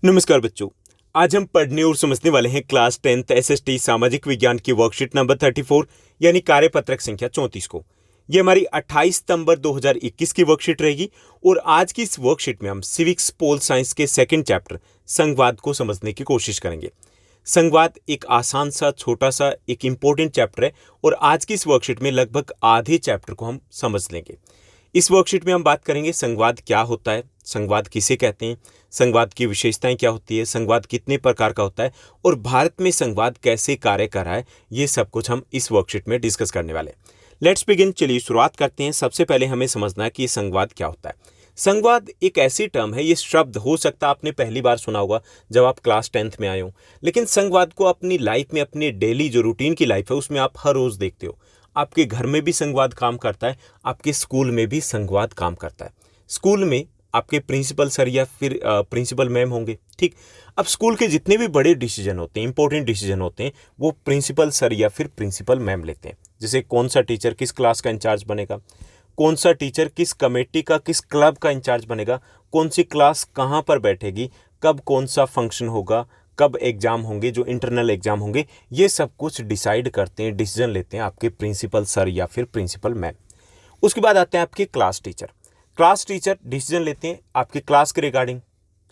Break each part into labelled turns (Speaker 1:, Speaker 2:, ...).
Speaker 1: नमस्कार बच्चों। आज हम पढ़ने और समझने वाले हैं क्लास 10th एसएसटी सामाजिक विज्ञान की वर्कशीट नंबर 34 यानी कार्यपत्रक संख्या 34 को। ये हमारी 28 सितंबर 2021 की वर्कशीट रहेगी और आज की इस वर्कशीट में हम सिविक्स पोल साइंस के सेकंड चैप्टर संघवाद को समझने की कोशिश करेंगे। संघवाद एक आसान सा छोटा सा एक इम्पोर्टेंट चैप्टर है और आज की इस वर्कशीट में लगभग आधे चैप्टर को हम समझ लेंगे। इस वर्कशीट में हम बात करेंगे संघवाद क्या होता है, संघवाद किसे कहते हैं, संघवाद की विशेषताएं क्या होती है, संघवाद कितने प्रकार का होता है और भारत में संघवाद कैसे कार्य कर रहा है। ये सब कुछ हम इस वर्कशीट में डिस्कस करने वाले हैं। Let's begin. चलिए शुरुआत करते हैं। सबसे पहले हमें समझना है कि ये संघवाद क्या होता है। संघवाद एक ऐसी टर्म है, ये शब्द हो सकता है आपने पहली बार सुना होगा जब आप क्लास 10th में आए हो, लेकिन संघवाद को अपनी लाइफ में, अपनी डेली जो रूटीन की लाइफ है उसमें आप हर रोज देखते हो। आपके घर में भी संघवाद काम करता है, आपके स्कूल में भी संघवाद काम करता है। स्कूल में आपके प्रिंसिपल सर या फिर प्रिंसिपल मैम होंगे, ठीक। अब स्कूल के जितने भी बड़े डिसीजन होते हैं, इंपॉर्टेंट डिसीजन होते हैं, वो प्रिंसिपल सर या फिर प्रिंसिपल मैम लेते हैं। जैसे कौन सा टीचर किस क्लास का इंचार्ज बनेगा, कौन सा टीचर किस कमेटी का, किस क्लब का इंचार्ज बनेगा, कौन सी क्लास कहाँ पर बैठेगी, कब कौन सा फंक्शन होगा, कब एग्जाम होंगे, जो इंटरनल एग्जाम होंगे, ये सब कुछ डिसाइड करते हैं, डिसीजन लेते हैं आपके प्रिंसिपल सर या फिर प्रिंसिपल मैम। उसके बाद आते हैं आपके class teacher. Class teacher decision लेते हैं आपके क्लास के रिगार्डिंग,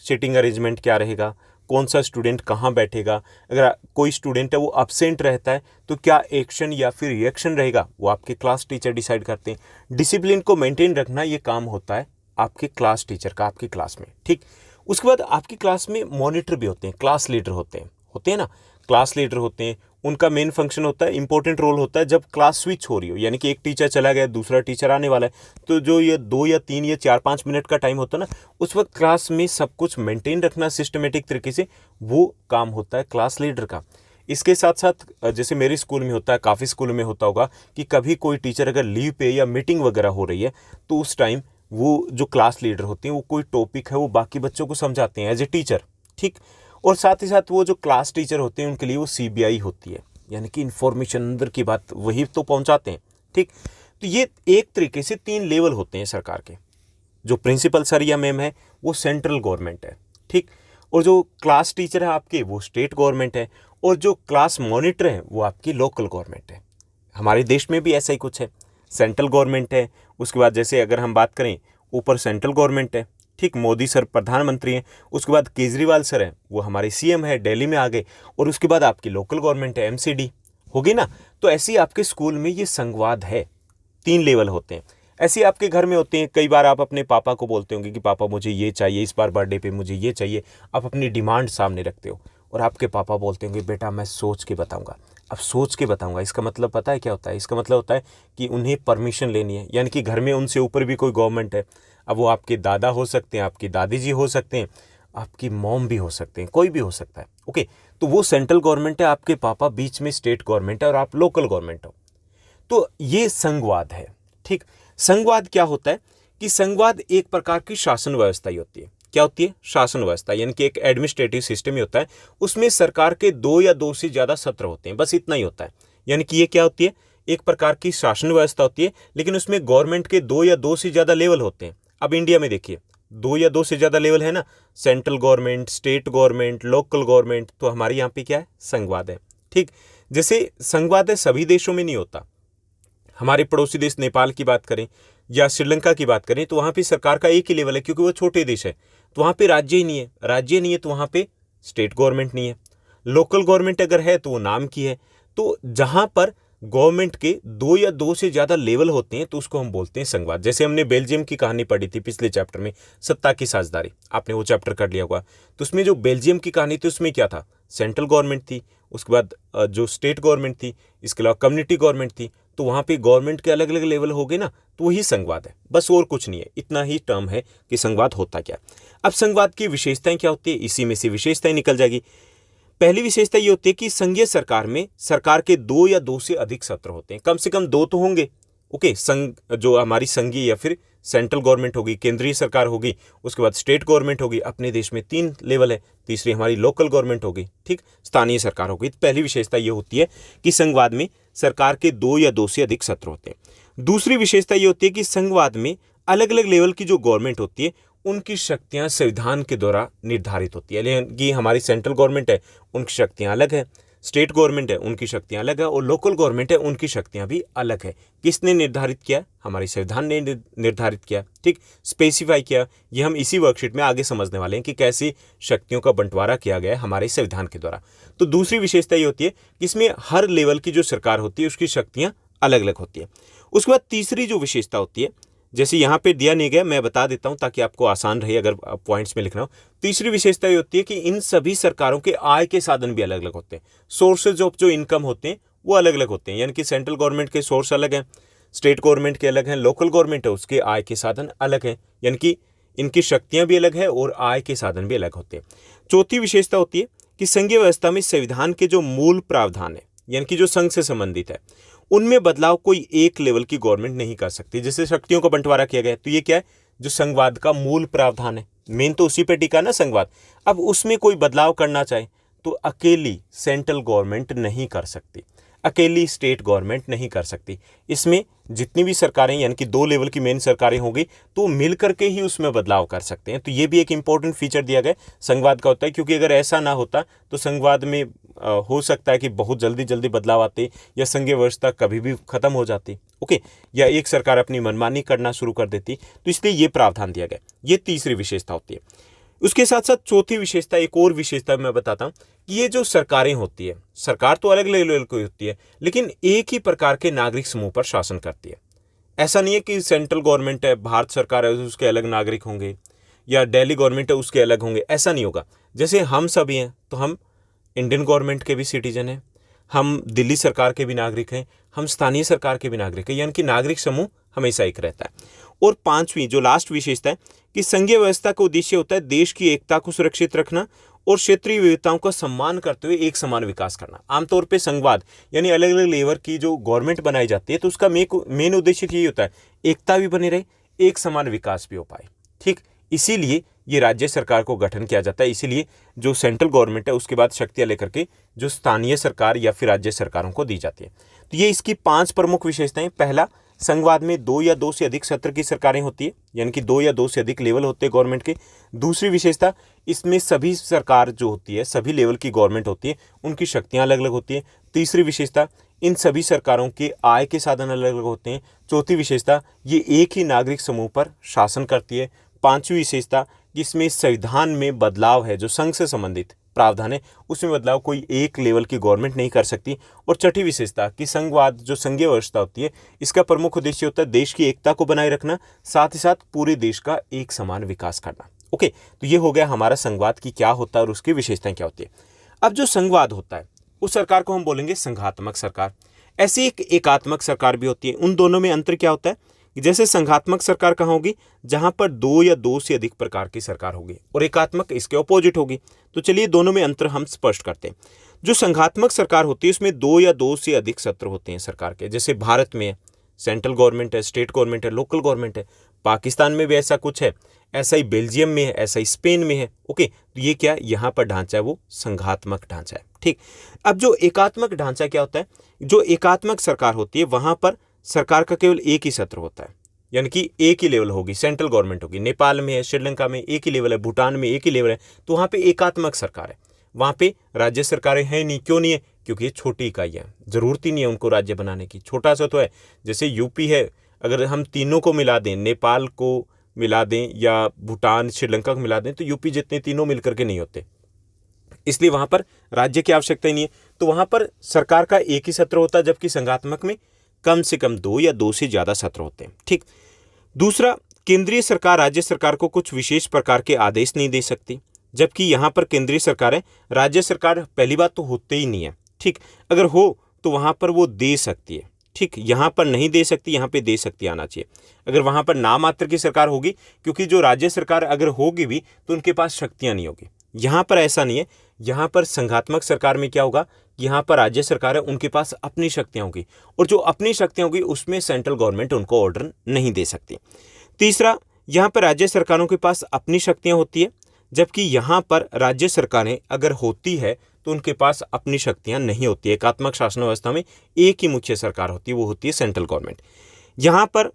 Speaker 1: सीटिंग अरेंजमेंट क्या रहेगा, कौन सा स्टूडेंट कहाँ बैठेगा, अगर कोई स्टूडेंट है वो अब्सेंट रहता है तो क्या एक्शन या फिर रिएक्शन रहेगा, वो आपके क्लास टीचर डिसाइड करते हैं। डिसिप्लिन को मेंटेन रखना ये काम होता है आपके क्लास टीचर का, आपकी क्लास में, ठीक। उसके बाद आपकी क्लास में मॉनिटर भी होते हैं, क्लास लीडर होते हैं ना। क्लास लीडर होते हैं, उनका मेन फंक्शन होता है, इंपॉर्टेंट रोल होता है जब क्लास स्विच हो रही हो, यानी कि एक टीचर चला गया, दूसरा टीचर आने वाला है, तो जो ये 2 या 3 या 4-5 मिनट का टाइम होता है ना, उस वक्त क्लास में सब कुछ मेंटेन रखना सिस्टमेटिक तरीके से, वो काम होता है क्लास लीडर का। इसके साथ साथ जैसे मेरे स्कूल में होता है, काफ़ी स्कूल में होता होगा कि कभी कोई टीचर अगर लीव पे या मीटिंग वगैरह हो रही है तो उस टाइम वो जो क्लास लीडर होते हैं वो कोई टॉपिक है वो बाकी बच्चों को समझाते हैं एज ए टीचर, ठीक। और साथ ही साथ वो जो क्लास टीचर होते हैं उनके लिए वो सीबीआई होती है, यानी कि इंफॉर्मेशन अंदर की बात वही तो पहुंचाते हैं, ठीक। तो ये एक तरीके से 3 लेवल होते हैं सरकार के। जो प्रिंसिपल सर या मैम है वो सेंट्रल गवर्नमेंट है, ठीक। और जो क्लास टीचर है आपके वो स्टेट गवर्नमेंट है, और जो क्लास मॉनिटर है वो आपकी लोकल गवर्नमेंट है। हमारे देश में भी ऐसा ही कुछ है, सेंट्रल गवर्नमेंट है, उसके बाद जैसे अगर हम बात करें ऊपर सेंट्रल गवर्नमेंट है, ठीक, मोदी सर प्रधानमंत्री हैं, उसके बाद केजरीवाल सर हैं वो हमारे सीएम है, दिल्ली में आ गए, और उसके बाद आपकी लोकल गवर्नमेंट है, एमसीडी होगी ना। तो ऐसे ही आपके स्कूल में ये संघवाद है, 3 लेवल होते हैं। ऐसे ही आपके घर में होते हैं। कई बार आप अपने पापा को बोलते होंगे कि पापा मुझे ये चाहिए, इस बार बर्थडे पे मुझे ये चाहिए, आप अपनी डिमांड सामने रखते हो और आपके पापा बोलते होंगे बेटा मैं सोच के बताऊंगा। अब सोच के बताऊंगा इसका मतलब पता है क्या होता है? इसका मतलब होता है कि उन्हें परमिशन लेनी है, यानी कि घर में उनसे ऊपर भी कोई गवर्नमेंट है। अब वो आपके दादा हो सकते हैं, आपकी दादी जी हो सकते हैं, आपकी मॉम भी हो सकते हैं, कोई भी हो सकता है, ओके। तो वो सेंट्रल गवर्नमेंट है, आपके पापा बीच में स्टेट गवर्नमेंट है और आप लोकल गवर्नमेंट हो। तो ये संघवाद है, ठीक। संघवाद क्या होता है कि संघवाद एक प्रकार की शासन व्यवस्था ही होती है। क्या होती है? शासन व्यवस्था, यानी कि एक एडमिनिस्ट्रेटिव सिस्टम ही होता है। उसमें सरकार के 2 या 2 से ज्यादा सत्र होते हैं, बस इतना ही होता है। यानी कि ये क्या होती है? एक प्रकार की शासन व्यवस्था होती है, लेकिन उसमें गवर्नमेंट के 2 या 2 से ज्यादा लेवल होते हैं। अब इंडिया में देखिए 2 या 2 से ज्यादा लेवल है ना, central government, state government, local government. तो हमारे यहाँ पे क्या है? संघवाद है, ठीक। जैसे संघवाद है सभी देशों में नहीं होता। हमारे पड़ोसी देश नेपाल की बात करें या श्रीलंका की बात करें तो वहाँ पे सरकार का एक ही लेवल है, क्योंकि वो छोटे देश है। तो वहाँ पे राज्य ही नहीं है, राज्य नहीं है तो वहाँ पे स्टेट गवर्नमेंट नहीं है। लोकल गवर्नमेंट अगर है तो वो नाम की है। तो जहाँ पर गवर्नमेंट के 2 या 2 से ज़्यादा लेवल होते हैं तो उसको हम बोलते हैं संघवाद। जैसे हमने बेल्जियम की कहानी पढ़ी थी पिछले चैप्टर में, सत्ता की साझेदारी, आपने वो चैप्टर कर लिया होगा। तो उसमें जो बेल्जियम की कहानी थी उसमें क्या था? सेंट्रल गवर्नमेंट थी, उसके बाद जो स्टेट गवर्नमेंट थी, इसके अलावा कम्युनिटी गवर्नमेंट थी। तो वहाँ पे गवर्नमेंट के अलग अलग लेवल हो गए ना, तो वही संघवाद है, बस और कुछ नहीं है। इतना ही टर्म है कि संघवाद होता क्या। अब संघवाद की विशेषताएं क्या होती है, इसी में से विशेषताएं निकल जाएगी। पहली विशेषता ये होती है कि संघीय सरकार में सरकार के 2 या 2 से अधिक सत्र होते हैं, कम से कम 2 तो होंगे, ओके। संघ जो हमारी संघीय या फिर सेंट्रल गवर्नमेंट होगी, केंद्रीय सरकार होगी, उसके बाद स्टेट गवर्नमेंट होगी, अपने देश में 3 लेवल है, तीसरी हमारी लोकल गवर्नमेंट होगी, ठीक, स्थानीय सरकार होगी। तो पहली विशेषता ये होती है कि संघवाद में सरकार के 2 या 2 से अधिक सत्र होते हैं। दूसरी विशेषता ये होती है कि संघवाद में अलग अलग लेवल की जो गवर्नमेंट होती है उनकी शक्तियां संविधान के द्वारा निर्धारित होती है। यानी हमारी सेंट्रल गवर्नमेंट है, उनकी शक्तियां अलग है, स्टेट गवर्नमेंट है, उनकी शक्तियां अलग है, और लोकल गवर्नमेंट है, उनकी शक्तियां भी अलग है। किसने निर्धारित किया? हमारी संविधान ने निर्धारित किया, ठीक, स्पेसिफाई किया। ये हम इसी वर्कशीट में आगे समझने वाले हैं कि कैसी शक्तियों का बंटवारा किया गया है हमारे संविधान के द्वारा। तो दूसरी विशेषता ये होती है कि इसमें हर लेवल की जो सरकार होती है उसकी शक्तियां अलग अलग होती है। उसके बाद तीसरी जो विशेषता होती है, जैसे यहाँ पे दिया नहीं गया, मैं बता देता हूँ ताकि आपको आसान रहे अगर पॉइंट्स में लिखना हो। तीसरी विशेषता ये होती है कि इन सभी सरकारों के आय के साधन भी अलग अलग होते हैं। सोर्सेज ऑफ जो इनकम होते हैं वो अलग अलग होते हैं। यानी कि सेंट्रल गवर्नमेंट के सोर्स अलग हैं, स्टेट गवर्नमेंट के अलग हैं, लोकल गवर्नमेंट है उसके आय के साधन अलग हैं। यानी कि इनकी शक्तियाँ भी अलग है और आय के साधन भी अलग होते हैं। चौथी विशेषता होती है कि संघीय व्यवस्था में संविधान के जो मूल प्रावधान है, यानी कि जो संघ से संबंधित है, उनमें बदलाव कोई एक लेवल की गवर्नमेंट नहीं कर सकती। जैसे शक्तियों का बंटवारा किया गया, तो ये क्या है? जो संघवाद का मूल प्रावधान है, मेन तो उसी पे टिका ना संघवाद। अब उसमें कोई बदलाव करना चाहे तो अकेली सेंट्रल गवर्नमेंट नहीं कर सकती, अकेली स्टेट गवर्नमेंट नहीं कर सकती। इसमें जितनी भी सरकारें, यानी कि 2 लेवल की मेन सरकारें होंगी, तो मिल करके ही उसमें बदलाव कर सकते हैं। तो ये भी एक इंपॉर्टेंट फीचर दिया गया संघवाद का होता है, क्योंकि अगर ऐसा ना होता तो संघवाद में हो सकता है कि बहुत जल्दी जल्दी बदलाव आते या संघीय व्यवस्था कभी भी खत्म हो जाती, ओके, या एक सरकार अपनी मनमानी करना शुरू कर देती। तो इसलिए ये प्रावधान दिया गया। ये तीसरी विशेषता होती है। उसके साथ साथ चौथी विशेषता, एक और विशेषता मैं बताता हूँ कि ये जो सरकारें होती है, सरकार तो अलग लेवल की होती है, लेकिन एक ही प्रकार के नागरिक समूह पर शासन करती है। ऐसा नहीं है कि सेंट्रल गवर्नमेंट है, भारत सरकार है, उसके अलग नागरिक होंगे, या दिल्ली गवर्नमेंट है उसके अलग होंगे, ऐसा नहीं होगा। जैसे हम सभी हैं तो हम इंडियन गवर्नमेंट के भी सिटीजन हैं, हम दिल्ली सरकार के भी नागरिक हैं, हम स्थानीय सरकार के भी नागरिक हैं, यानी कि नागरिक समूह हमेशा एक रहता है। और पांचवी जो लास्ट विशेषता है कि संघीय व्यवस्था का उद्देश्य होता है देश की एकता को सुरक्षित रखना और क्षेत्रीय विविधताओं का सम्मान करते हुए एक समान विकास करना। आमतौर पे संघवाद यानी अलग अलग लेवल की जो गवर्नमेंट बनाई जाती है, तो उसका मेन उद्देश्य यही होता है एकता भी बनी रहे, एक समान विकास भी हो पाए, ठीक। इसीलिए ये राज्य सरकार को गठन किया जाता है। इसीलिए जो सेंट्रल गवर्नमेंट है उसके बाद शक्तियां लेकर के जो स्थानीय सरकार या फिर राज्य सरकारों को दी जाती है। तो ये इसकी 5 प्रमुख विशेषताएं। पहला, संघवाद में 2 या 2 से अधिक सत्र की सरकारें होती है, यानी कि 2 या 2 से अधिक लेवल होते हैं गवर्नमेंट के। दूसरी विशेषता, इसमें सभी सरकार जो होती है, सभी लेवल की गवर्नमेंट होती है, उनकी शक्तियां अलग अलग होती हैं। तीसरी विशेषता, इन सभी सरकारों के आय के साधन अलग अलग होते हैं। चौथी विशेषता, ये एक ही नागरिक समूह पर शासन करती है। पांचवी विशेषता, जिसमें संविधान में बदलाव है, जो संघ से संबंधित प्रावधान है उसमें बदलाव कोई एक लेवल की गवर्नमेंट नहीं कर सकती। और छठी विशेषता कि संघवाद जो संघीय व्यवस्था होती है, इसका प्रमुख उद्देश्य होता है देश की एकता को बनाए रखना, साथ ही साथ पूरे देश का एक समान विकास करना। ओके, तो ये हो गया हमारा संघवाद की क्या होता है और उसकी विशेषताएं क्या होती है। अब जो संघवाद होता है उस सरकार को हम बोलेंगे संघात्मक सरकार। ऐसी एक एकात्मक सरकार भी होती है। उन दोनों में अंतर क्या होता है? जैसे संघात्मक सरकार कहाँ होगी? जहां पर 2 या 2 से अधिक प्रकार की सरकार होगी, और एकात्मक इसके ऑपोजिट होगी। तो चलिए दोनों में अंतर हम स्पष्ट करते हैं। जो संघात्मक सरकार होती है उसमें 2 या 2 से अधिक सत्र होते हैं सरकार के। जैसे भारत में है, सेंट्रल गवर्नमेंट है, स्टेट गवर्नमेंट है, लोकल गवर्नमेंट है। पाकिस्तान में भी ऐसा कुछ है, ऐसा ही बेल्जियम में है, ऐसा ही स्पेन में है। ओके, तो ये क्या, यहाँ पर ढांचा है वो संघात्मक ढांचा है, ठीक। अब जो एकात्मक ढांचा क्या होता है? जो एकात्मक सरकार होती है वहां पर सरकार का केवल एक ही सत्र होता है, यानी कि एक ही लेवल होगी, सेंट्रल गवर्नमेंट होगी। नेपाल में है, श्रीलंका में एक ही लेवल है, भूटान में एक ही लेवल है, तो वहाँ पे एकात्मक सरकार है। वहाँ पे राज्य सरकारें हैं नहीं। क्यों नहीं है? क्योंकि ये छोटी इकाइयाँ, जरूरत ही नहीं है उनको राज्य बनाने की, छोटा सा तो है। जैसे यूपी है, अगर हम तीनों को मिला दें, नेपाल को मिला दें या भूटान श्रीलंका को मिला दें, तो यूपी जितने तीनों मिलकर के नहीं होते, इसलिए वहाँ पर राज्य की आवश्यकता ही नहीं है। तो वहाँ पर सरकार का एक ही सत्र होता है, जबकि संघात्मक में कम से कम 2 या 2 से ज़्यादा सत्र होते हैं, ठीक। दूसरा, केंद्रीय सरकार राज्य सरकार को कुछ विशेष प्रकार के आदेश नहीं दे सकती, जबकि यहाँ पर केंद्रीय सरकार है, राज्य सरकार पहली बात तो होते ही नहीं है, ठीक। अगर हो तो वहाँ पर वो दे सकती है, ठीक। यहाँ पर नहीं दे सकती, यहाँ पे दे सकती आना चाहिए। अगर वहाँ पर नाम मात्र की सरकार होगी, क्योंकि जो राज्य सरकार अगर होगी भी तो उनके पास शक्तियाँ नहीं होगी। यहाँ पर ऐसा नहीं है। यहाँ पर संघात्मक सरकार में क्या होगा? यहाँ पर राज्य सरकार है, उनके पास अपनी शक्तियाँ होगी, और जो अपनी शक्तियाँ होगी उसमें सेंट्रल गवर्नमेंट उनको ऑर्डर नहीं दे सकती। तीसरा, यहाँ पर राज्य सरकारों के पास अपनी शक्तियाँ होती है, जबकि यहाँ पर राज्य सरकारें अगर होती है तो उनके पास अपनी शक्तियाँ नहीं होती है। एकात्मक शासन व्यवस्था में एक ही मुख्य सरकार होती है, वो होती है सेंट्रल गवर्नमेंट। यहाँ पर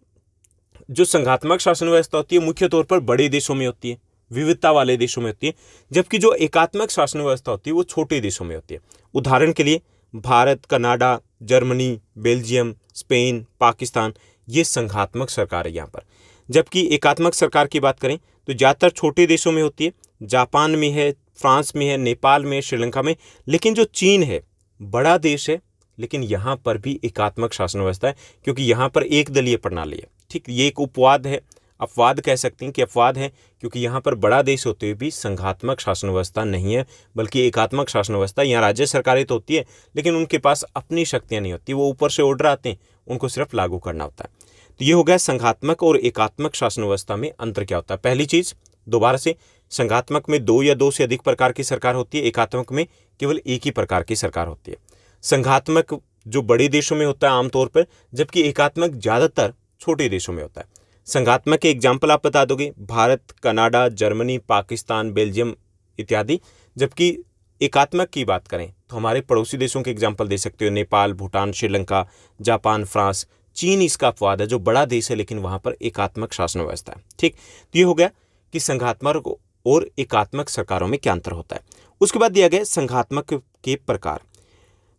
Speaker 1: जो संघात्मक शासन व्यवस्था होती है मुख्य तौर पर बड़े देशों में होती है, विविधता वाले देशों में होती है, जबकि जो एकात्मक शासन व्यवस्था होती है वो छोटे देशों में होती है। उदाहरण के लिए Bharat, Canada, Germany, Belgium, Spain, Pakistan, ये संघात्मक सरकार है यहाँ पर। जबकि एकात्मक सरकार की बात करें तो ज़्यादातर छोटे देशों में होती है, जापान में है, फ्रांस में है, नेपाल में, श्रीलंका में। लेकिन जो चीन है बड़ा देश है, लेकिन यहाँ पर भी एकात्मक शासन व्यवस्था है, क्योंकि यहाँ पर एक दलीय प्रणाली है। ठीक, ये एक उपवाद है, अपवाद कह सकते हैं कि अपवाद है, क्योंकि यहाँ पर बड़ा देश होते हुए भी संघात्मक शासन व्यवस्था नहीं है, बल्कि एकात्मक शासन व्यवस्था। यहाँ राज्य सरकारें तो होती है, लेकिन उनके पास अपनी शक्तियाँ नहीं होती, वो ऊपर से ऑर्डर आते हैं, उनको सिर्फ लागू करना होता है। तो ये हो गया संघात्मक और एकात्मक शासन व्यवस्था में अंतर क्या होता है। पहली चीज़, दोबारा से, संघात्मक में 2 या 2 से अधिक प्रकार की सरकार होती है, एकात्मक में केवल एक ही प्रकार की सरकार होती है। संघात्मक जो बड़े देशों में होता है आमतौर पर, जबकि एकात्मक ज़्यादातर छोटे देशों में होता है। संघात्मक के एग्जाम्पल आप बता दोगे, Bharat, Canada, Germany, Pakistan, Belgium इत्यादि। जबकि एकात्मक की बात करें तो हमारे पड़ोसी देशों के एग्जाम्पल दे सकते हो, नेपाल, भूटान, श्रीलंका, जापान, फ्रांस। चीन इसका अपवाद है, जो बड़ा देश है लेकिन वहाँ पर एकात्मक शासन व्यवस्था है। ठीक, तो ये हो गया कि संघात्मक और एकात्मक सरकारों में क्या अंतर होता है। उसके बाद दिया गया संघात्मक के प्रकार।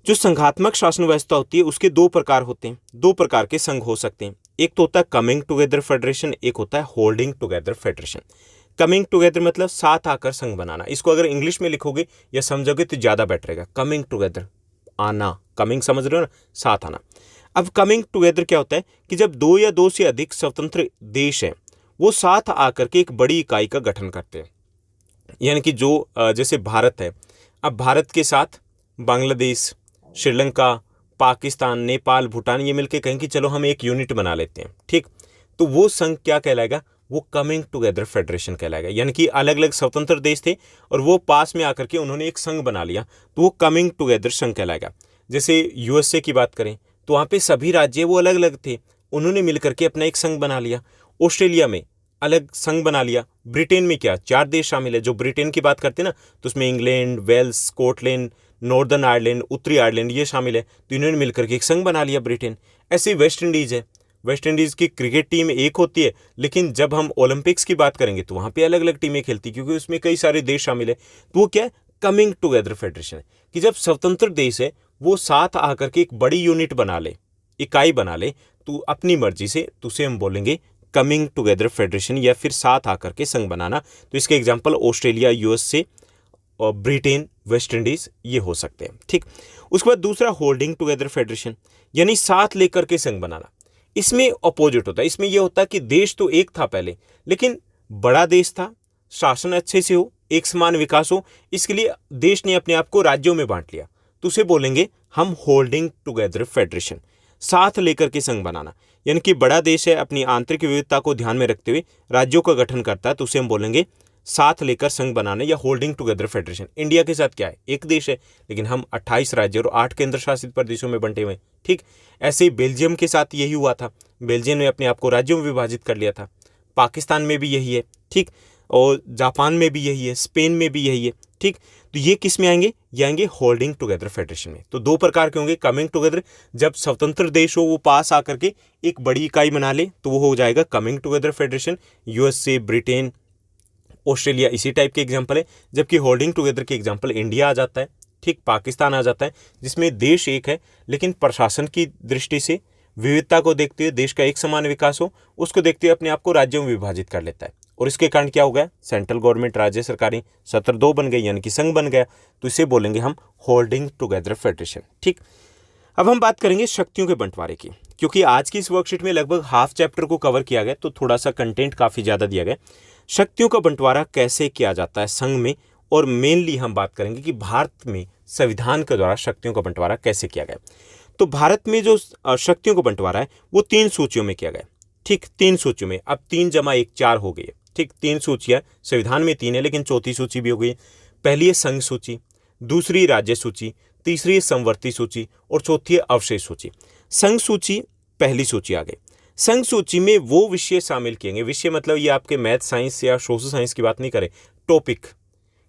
Speaker 1: जो संघात्मक शासन व्यवस्था होती है उसके 2 प्रकार होते हैं, 2 प्रकार के संघ हो सकते हैं। एक तो होता है कमिंग टुगेदर फेडरेशन, एक होता है holding together federation. Coming together मतलब साथ आकर संघ बनाना। इसको अगर इंग्लिश में लिखोगे या समझोगे तो ज़्यादा बेटर रहेगा। कमिंग टुगेदर, आना, कमिंग समझ रहे हो ना, साथ आना। अब कमिंग टुगेदर क्या होता है कि जब 2 या 2 से अधिक स्वतंत्र देश हैं वो साथ आकर के एक बड़ी इकाई का गठन करते हैं। यानी कि जो जैसे भारत है, अब भारत के साथ बांग्लादेश, श्रीलंका, पाकिस्तान, नेपाल, भूटान, ये मिलके कहें कि चलो हम एक यूनिट बना लेते हैं। ठीक, तो वो संघ क्या कहलाएगा, वो कमिंग टुगेदर फेडरेशन कहलाएगा। यानी कि अलग अलग स्वतंत्र देश थे और वो पास में आकर के उन्होंने एक संघ बना लिया, तो वो कमिंग टुगेदर संघ कहलाएगा। जैसे यूएसए की बात करें तो वहाँ पे सभी राज्य वो अलग अलग थे, उन्होंने मिलकर के अपना एक संघ बना लिया। ऑस्ट्रेलिया में अलग संघ बना लिया। ब्रिटेन में क्या 4 देश शामिल है। जो ब्रिटेन की बात करते हैं ना तो उसमें England, Wales, Scotland, Northern Ireland, उत्तरी आयरलैंड ये शामिल है, तो इन्होंने मिलकर के एक संघ बना लिया ब्रिटेन। ऐसे ही वेस्ट इंडीज़ है, वेस्ट इंडीज़ की क्रिकेट टीम एक होती है, लेकिन जब हम ओलंपिक्स की बात करेंगे तो वहाँ पे अलग अलग टीमें खेलती है, क्योंकि उसमें कई सारे देश शामिल है। तो वो क्या है, कमिंग टुगेदर फेडरेशन है, कि जब स्वतंत्र देश है वो साथ आकर के एक बड़ी यूनिट बना ले, इकाई बना ले, तो अपनी मर्जी से, तो उसे हम बोलेंगे कमिंग टुगेदर फेडरेशन, या फिर साथ आकर के संघ बनाना। तो इसके एग्जाम्पल ऑस्ट्रेलिया, यूएसए और ब्रिटेन, वेस्ट इंडीज ये हो सकते हैं। ठीक, उसके बाद दूसरा होल्डिंग टुगेदर फेडरेशन, यानी साथ लेकर के संघ बनाना। इसमें अपोजिट होता है, इसमें यह होता है कि देश तो एक था पहले, लेकिन बड़ा देश था, शासन अच्छे से हो, एक समान विकास हो, इसके लिए देश ने अपने आप को राज्यों में बांट लिया, तो उसे बोलेंगे हम होल्डिंग टुगेदर फेडरेशन, साथ लेकर के संघ बनाना। यानी कि बड़ा देश है, अपनी आंतरिक विविधता को ध्यान में रखते हुए राज्यों का गठन करता है, तो उसे हम बोलेंगे साथ लेकर संघ बनाना या होल्डिंग टुगेदर फेडरेशन। इंडिया के साथ क्या है, एक देश है, लेकिन हम 28 राज्य और 8 केंद्र शासित प्रदेशों में बंटे हुए। ठीक, ऐसे ही बेल्जियम के साथ यही हुआ था, बेल्जियम ने अपने आप को राज्यों में विभाजित कर लिया था। पाकिस्तान में भी यही है। ठीक, और जापान में भी यही है, स्पेन में भी यही है। ठीक, तो ये किस में आएंगे, ये आएंगे होल्डिंग टुगेदर फेडरेशन में। तो 2 प्रकार के होंगे, कमिंग टुगेदर, जब स्वतंत्र देश हो वो पास आकर के एक बड़ी इकाई बना ले तो वो हो जाएगा coming together federation. USA, Britain, Australia इसी टाइप के एग्जाम्पल है। जबकि होल्डिंग टुगेदर के एग्जाम्पल इंडिया आ जाता है, ठीक, पाकिस्तान आ जाता है, जिसमें देश एक है लेकिन प्रशासन की दृष्टि से विविधता को देखते हुए, देश का एक समान विकास हो उसको देखते हुए अपने आप को राज्यों में विभाजित कर लेता है। और इसके कारण क्या हो गया, सेंट्रल गवर्नमेंट, राज्य सरकारें 17-2 बन गई, यानी कि संघ बन गया, तो इसे बोलेंगे हम होल्डिंग टुगेदर फेडरेशन। ठीक, अब हम बात करेंगे शक्तियों के बंटवारे की, क्योंकि आज की इस वर्कशीट में लगभग हाफ चैप्टर को कवर किया गया, तो थोड़ा सा कंटेंट काफ़ी ज़्यादा दिया गया। शक्तियों का बंटवारा कैसे किया जाता है संघ में, और मेनली हम बात करेंगे कि भारत में संविधान के द्वारा शक्तियों का बंटवारा कैसे किया गया। तो भारत में जो शक्तियों का बंटवारा है वो 3 सूचियों में किया गया। ठीक, 3 सूचियों में, अब 3 + 1 4 हो गई है। ठीक, 3 सूचियाँ, संविधान में 3 है लेकिन चौथी सूची भी हो गई। पहली है संघ सूची, दूसरी राज्य सूची, तीसरी है समवर्ती सूची और चौथी है अवशेष सूची। संघ सूची पहली सूची आ गई। संघ सूची में वो विषय शामिल किए गए, विषय मतलब ये आपके मैथ, साइंस या सोशल साइंस की बात नहीं करें, टॉपिक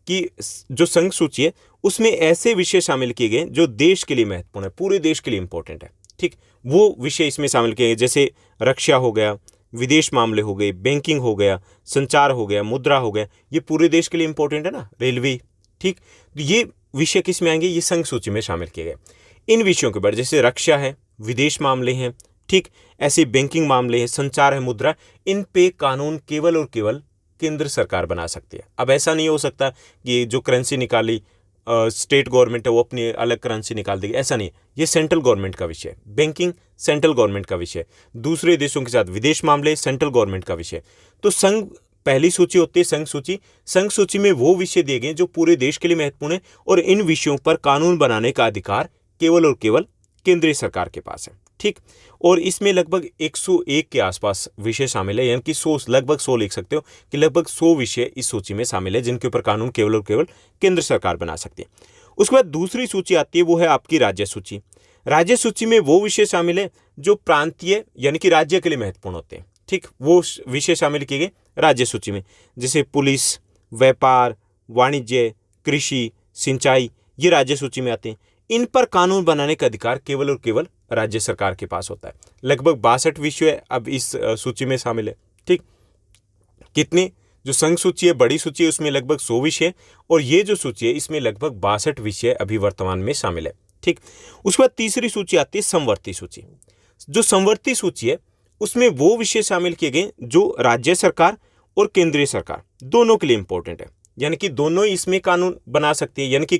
Speaker 1: की जो संघ सूची है उसमें ऐसे विषय शामिल किए गए जो देश के लिए महत्वपूर्ण है, पूरे देश के लिए इंपॉर्टेंट है। ठीक, वो विषय इसमें शामिल किए गए, जैसे रक्षा हो गया, विदेश मामले हो गए, बैंकिंग हो गया, संचार हो गया, मुद्रा हो गया, ये पूरे देश के लिए इंपॉर्टेंट है ना, रेलवे। ठीक, तो ये विषय किस में आएंगे, ये संघ सूची में शामिल किए गए। इन विषयों के बाद जैसे रक्षा है, विदेश मामले हैं, ठीक, ऐसे बैंकिंग मामले हैं, संचार है, मुद्रा, इन पे कानून केवल और केवल केंद्र सरकार बना सकती है। अब ऐसा नहीं हो सकता कि जो करेंसी निकाली स्टेट गवर्नमेंट है वो अपनी अलग करेंसी निकाल देगी, ऐसा नहीं है। ये सेंट्रल गवर्नमेंट का विषय है, बैंकिंग सेंट्रल गवर्नमेंट का विषय है, दूसरे देशों के साथ विदेश मामले सेंट्रल गवर्नमेंट का विषय है। तो संघ पहली सूची होती है संघ सूची। संघ सूची में वो विषय दिए गए जो पूरे देश के लिए महत्वपूर्ण है और इन विषयों पर कानून बनाने का अधिकार केवल और केवल केंद्रीय सरकार के पास है। ठीक, और इसमें लगभग 101 के आसपास विषय शामिल है, यानी कि 100, लगभग 100 लिख सकते हो कि लगभग 100 विषय इस सूची में शामिल है जिनके ऊपर कानून केवल और केवल केंद्र सरकार बना सकती है। उसके बाद दूसरी सूची आती है, वो है आपकी राज्य सूची। राज्य सूची में वो विषय शामिल है जो प्रांतीय यानी कि राज्य के लिए महत्वपूर्ण होते हैं। ठीक, वो विषय शामिल किए गए राज्य सूची में, जैसे पुलिस, व्यापार, वाणिज्य, कृषि, सिंचाई, ये राज्य सूची में आते हैं। इन पर कानून बनाने का अधिकार केवल और केवल राज्य सरकार के पास होता है। लगभग 62 विषय अब इस सूची में शामिल है। ठीक, कितने, जो संघ सूची है, बड़ी सूची है, उसमें लगभग 100 विषय, और ये जो सूची है इसमें लगभग 62 विषय अभी वर्तमान में शामिल है। ठीक, उसके बाद तीसरी सूची आती है समवर्ती सूची। जो समवर्ती सूची है उसमें वो विषय शामिल किए गए जो राज्य सरकार और केंद्रीय सरकार दोनों के लिए इंपॉर्टेंट है, यानी कि दोनों ही इसमें कानून बना सकती है। यानी कि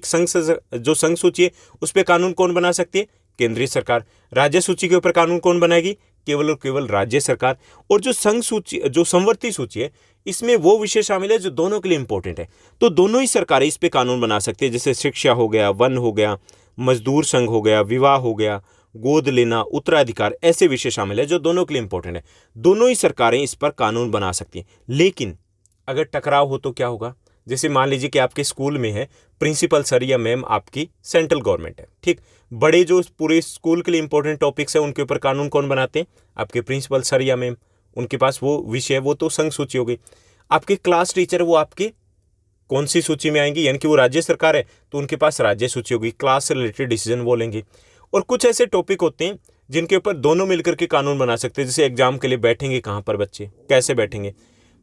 Speaker 1: जो संघ सूची है उस पर कानून कौन बना सकती है, केंद्रीय सरकार। राज्य सूची के ऊपर कानून कौन बनाएगी, केवल और केवल राज्य सरकार। और जो संघ सूची, जो समवर्ती सूची है, इसमें वो विषय शामिल है जो दोनों के लिए इंपॉर्टेंट है, तो दोनों ही सरकारें इस पे कानून बना सकती है। जैसे शिक्षा हो गया, वन हो गया, मजदूर संघ हो गया, विवाह हो गया, गोद लेना, उत्तराधिकार, ऐसे विषय शामिल है जो दोनों के लिए इंपॉर्टेंट है। दोनों ही सरकारें इस पर कानून बना सकती हैं। लेकिन अगर टकराव हो तो क्या होगा, जैसे मान लीजिए कि आपके स्कूल में है प्रिंसिपल सर या मैम आपकी सेंट्रल गवर्नमेंट है। ठीक, बड़े जो पूरे स्कूल के लिए इंपॉर्टेंट टॉपिक्स है उनके ऊपर कानून कौन बनाते हैं, आपके प्रिंसिपल सर या मैम, उनके पास वो विषय, वो तो संघ सूची हो गई। आपके क्लास टीचर, वो आपके कौन सी सूची में आएंगे, यानी कि वो राज्य सरकार है तो उनके पास राज्य सूची होगी, क्लास से रिलेटेड डिसीजन वो लेंगे। और कुछ ऐसे टॉपिक होते हैं जिनके ऊपर दोनों मिलकर के कानून बना सकते हैं, जैसे एग्जाम के लिए बैठेंगे कहाँ पर बच्चे, कैसे बैठेंगे।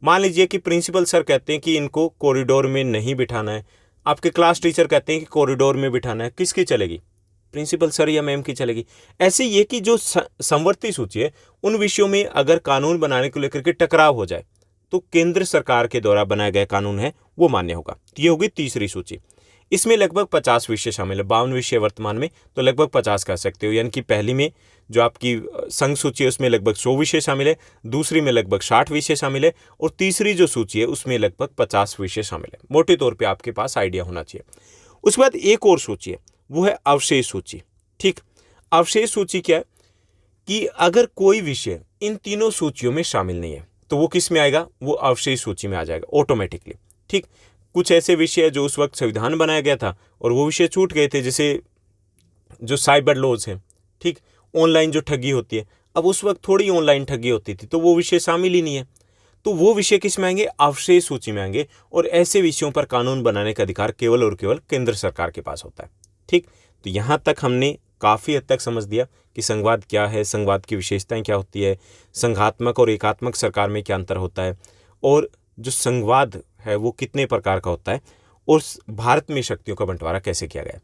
Speaker 1: मान लीजिए कि प्रिंसिपल सर कहते हैं कि इनको कॉरिडोर में नहीं बिठाना है, आपके क्लास टीचर कहते हैं कि कॉरिडोर में बिठाना है, किसकी चलेगी, प्रिंसिपल सर या मैम की चलेगी। ऐसे ये कि जो समवर्ती सूची है उन विषयों में अगर कानून बनाने को लेकर के टकराव हो जाए तो केंद्र सरकार के द्वारा बनाया गया कानून है वो मान्य होगा। ये होगी तीसरी सूची। इसमें लगभग 50 विषय शामिल है, 52 विषय वर्तमान में, तो लगभग 50 कह सकते हो। यानी कि पहली में जो आपकी संघ सूची है उसमें लगभग 100 विषय शामिल है, दूसरी में लगभग 60 विषय शामिल है, और तीसरी जो सूची है उसमें लगभग 50 विषय शामिल है। मोटे तौर पे आपके पास आइडिया होना चाहिए। उसके बाद एक और सूची है, वो है अवशेष सूची। ठीक, अवशेष सूची क्या है कि अगर कोई विषय इन तीनों सूचियों में शामिल नहीं है तो वो किस में आएगा, वो अवशेष सूची में आ जाएगा ऑटोमेटिकली। ठीक, कुछ ऐसे विषय जो उस वक्त संविधान बनाया गया था और वो विषय छूट गए थे, जैसे जो साइबर लॉज हैं, ठीक, ऑनलाइन जो ठगी होती है, अब उस वक्त थोड़ी ऑनलाइन ठगी होती थी तो वो विषय शामिल ही नहीं है, तो वो विषय किस में आएंगे, अवशेष सूची में आएंगे। और ऐसे विषयों पर कानून बनाने का अधिकार केवल और केवल केंद्र सरकार के पास होता है। ठीक, तो यहाँ तक हमने काफ़ी हद तक समझ दिया कि संघवाद क्या है, संघवाद की विशेषताएं क्या होती है, संघात्मक और एकात्मक सरकार में क्या अंतर होता है, और जो संघवाद है वो कितने प्रकार का होता है, और भारत में शक्तियों का बंटवारा कैसे किया गया है।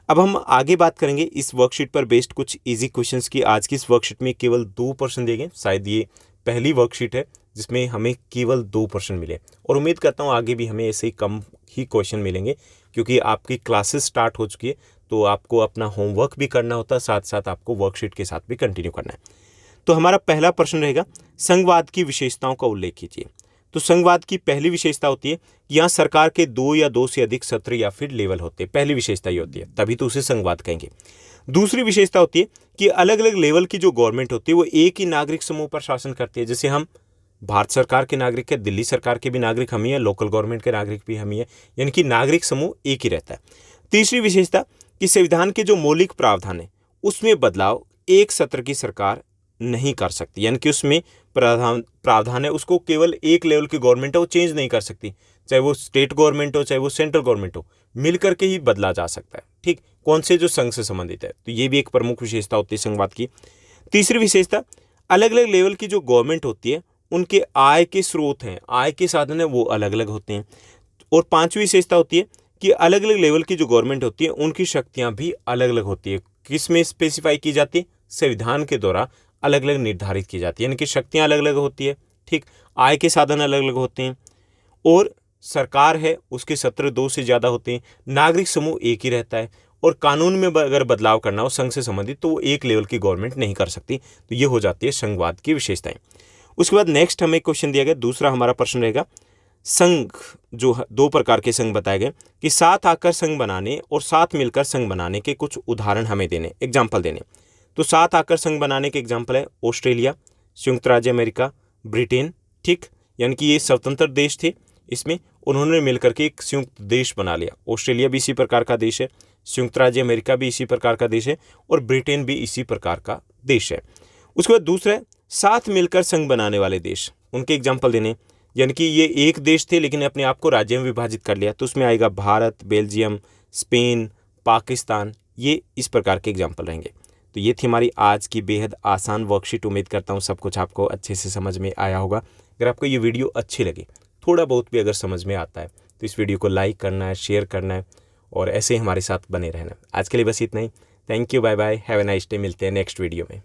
Speaker 1: अब हम आगे बात करेंगे इस वर्कशीट पर बेस्ड कुछ इजी क्वेश्चंस की। आज की इस वर्कशीट में केवल 2 प्रश्न दिए गए, शायद ये पहली वर्कशीट है जिसमें हमें केवल 2 प्रश्न मिले, और उम्मीद करता हूँ आगे भी हमें ऐसे ही कम ही क्वेश्चन मिलेंगे, क्योंकि आपकी क्लासेस स्टार्ट हो चुकी है तो आपको अपना होमवर्क भी करना होता है, साथ साथ आपको वर्कशीट के साथ भी कंटिन्यू करना है। तो हमारा पहला प्रश्न रहेगा, संघवाद की विशेषताओं का उल्लेख कीजिए। तो संघवाद की पहली विशेषता होती है कि यहाँ सरकार के 2 या 2 से अधिक सत्र या फिर लेवल होते हैं, पहली विशेषता ये होती है, तभी तो उसे संघवाद कहेंगे। दूसरी विशेषता होती है कि अलग अलग लेवल की जो गवर्नमेंट होती है वो एक ही नागरिक समूह पर शासन करती है। जैसे हम भारत सरकार के नागरिक है, दिल्ली सरकार के भी नागरिक हम ही है, लोकल गवर्नमेंट के नागरिक भी हम ही है, यानी कि नागरिक समूह एक ही रहता है। तीसरी विशेषता कि संविधान के जो मौलिक प्रावधान है उसमें बदलाव एक सत्र की सरकार नहीं कर सकती, यानी कि उसमें प्रावधान है उसको केवल एक लेवल की गवर्नमेंट है वो चेंज नहीं कर सकती, चाहे वो स्टेट गवर्नमेंट हो चाहे वो सेंट्रल गवर्नमेंट हो, मिल करके ही बदला जा सकता है। ठीक, कौन से, जो संघ से संबंधित है, तो ये भी एक प्रमुख विशेषता होती है संघवाद की। तीसरी विशेषता, अलग अलग लेवल की जो गवर्नमेंट होती है उनके आय के स्रोत हैं, आय के साधन हैं, वो अलग अलग होते हैं। और पांचवी विशेषता होती है कि अलग अलग लेवल की जो गवर्नमेंट होती है उनकी शक्तियां भी अलग अलग होती है। किस में स्पेसिफाई की जाती है? संविधान के द्वारा अलग अलग निर्धारित की जाती है, यानी कि शक्तियां अलग अलग होती है। ठीक, आय के साधन अलग अलग होते हैं और सरकार है उसके सत्र 2 से ज़्यादा होते हैं। नागरिक समूह एक ही रहता है और कानून में अगर बदलाव करना हो संघ से संबंधित तो वो एक लेवल की गवर्नमेंट नहीं कर सकती। तो ये हो जाती है संघवाद की विशेषताएं। उसके बाद नेक्स्ट हमें क्वेश्चन दिया गया, दूसरा हमारा प्रश्न रहेगा संघ, जो 2 प्रकार के संघ बताए गए कि साथ आकर संघ बनाने और साथ मिलकर संघ बनाने के कुछ उदाहरण हमें देने, एग्जाम्पल देने। तो साथ आकर संघ बनाने के एग्जाम्पल है ऑस्ट्रेलिया, संयुक्त राज्य अमेरिका, ब्रिटेन। ठीक, यानी कि ये स्वतंत्र देश थे, इसमें उन्होंने मिलकर के एक संयुक्त देश बना लिया। ऑस्ट्रेलिया भी इसी प्रकार का देश है, संयुक्त राज्य अमेरिका भी इसी प्रकार का देश है और ब्रिटेन भी इसी प्रकार का देश है। उसके बाद दूसरा है साथ मिलकर संघ बनाने वाले देश, उनके एग्जाम्पल देने, यानी कि ये एक देश थे लेकिन अपने आप को राज्य में विभाजित कर लिया। तो उसमें आएगा भारत, बेल्जियम, स्पेन, पाकिस्तान, ये इस प्रकार के एग्जाम्पल रहेंगे। तो ये थी हमारी आज की बेहद आसान वर्कशीट। उम्मीद करता हूँ सब कुछ आपको अच्छे से समझ में आया होगा। अगर आपको ये वीडियो अच्छी लगे, थोड़ा बहुत भी अगर समझ में आता है तो इस वीडियो को लाइक करना है, शेयर करना है और ऐसे ही हमारे साथ बने रहना है। आज के लिए बस इतना ही। Thank you, bye bye, have a nice day. मिलते हैं नेक्स्ट वीडियो में।